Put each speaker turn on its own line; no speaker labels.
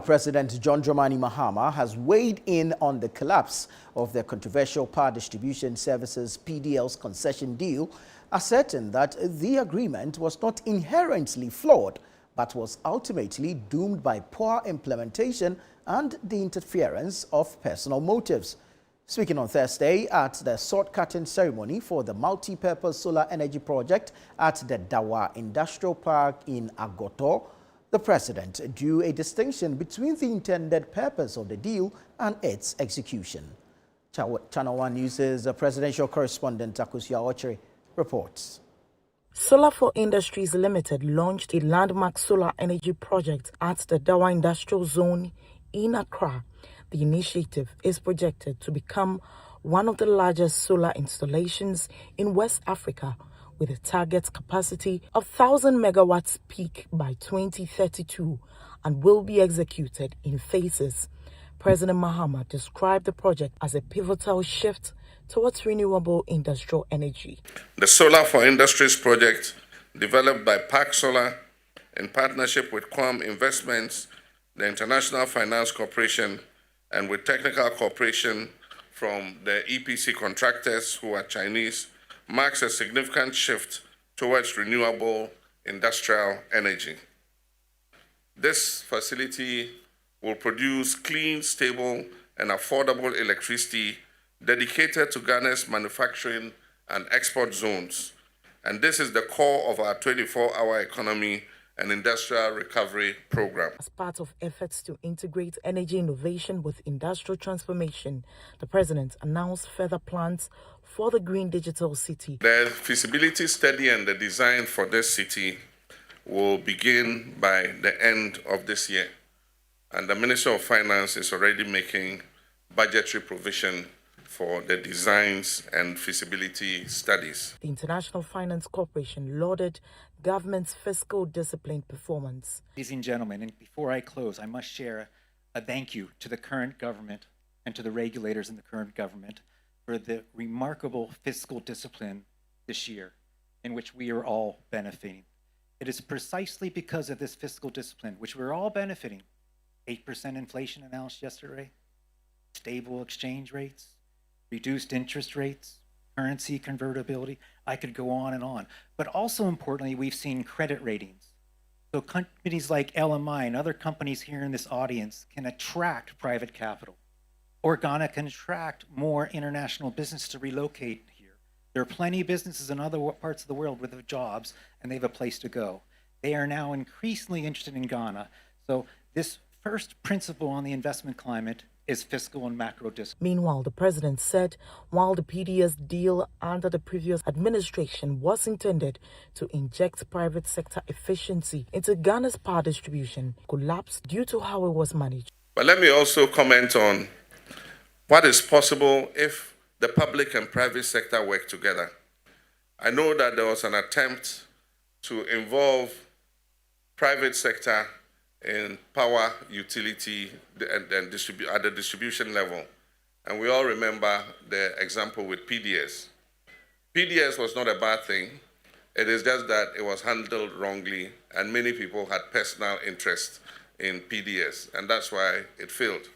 President John Dramani Mahama has weighed in on the collapse of the controversial Power Distribution Services PDS concession deal, asserting that the agreement was not inherently flawed, but was ultimately doomed by poor implementation and the interference of personal motives. Speaking on Thursday at the sword-cutting ceremony for the multi-purpose solar energy project at the Dawa Industrial Park in Agoto, the president drew a distinction between the intended purpose of the deal and its execution. Channel One News' presidential correspondent Akusia Ochere reports.
Solar for Industries Limited launched a landmark solar energy project at the Dawa Industrial Zone in Accra. The initiative is projected to become one of the largest solar installations in West Africa, with a target capacity of 1,000 megawatts peak by 2032 and will be executed in phases. President Mahama described the project as a pivotal shift towards renewable industrial energy.
The Solar for Industries project, developed by Park Solar in partnership with Quam Investments, the International Finance Corporation, and with technical cooperation from the EPC contractors, who are Chinese, marks a significant shift towards renewable industrial energy. This facility will produce clean, stable, and affordable electricity dedicated to Ghana's manufacturing and export zones. And this is the core of our 24-hour economy and industrial recovery program.
As part of efforts to integrate energy innovation with industrial transformation, the president announced further plans for the Green Digital City.
The feasibility study and the design for this city will begin by the end of this year. And the Minister of Finance is already making budgetary provision for the designs and feasibility studies.
The International Finance Corporation lauded government's fiscal discipline performance.
Ladies and gentlemen, and before I close, I must share a thank you to the current government and to the regulators in the current government for the remarkable fiscal discipline this year, in which we are all benefiting. It is precisely because of this fiscal discipline, which we're all benefiting. 8% inflation announced yesterday, stable exchange rates, reduced interest rates, currency convertibility. I could go on. But also importantly, we've seen credit ratings. So companies like LMI and other companies here in this audience can attract private capital. Or Ghana can attract more international business to relocate here. There are plenty of businesses in other parts of the world with jobs, and they have a place to go. They are now increasingly interested in Ghana. So this first principle on the investment climate is fiscal and macro discipline.
Meanwhile, the president said while the PDS deal under the previous administration was intended to inject private sector efficiency into Ghana's power distribution, collapsed due to how it was managed.
But let me also comment on what is possible if the public and private sector work together. I know that there was an attempt to involve private sector in power utility and at the distribution level. And we all remember the example with PDS. PDS was not a bad thing. It is just that it was handled wrongly, and many people had personal interest in PDS, and that's why it failed.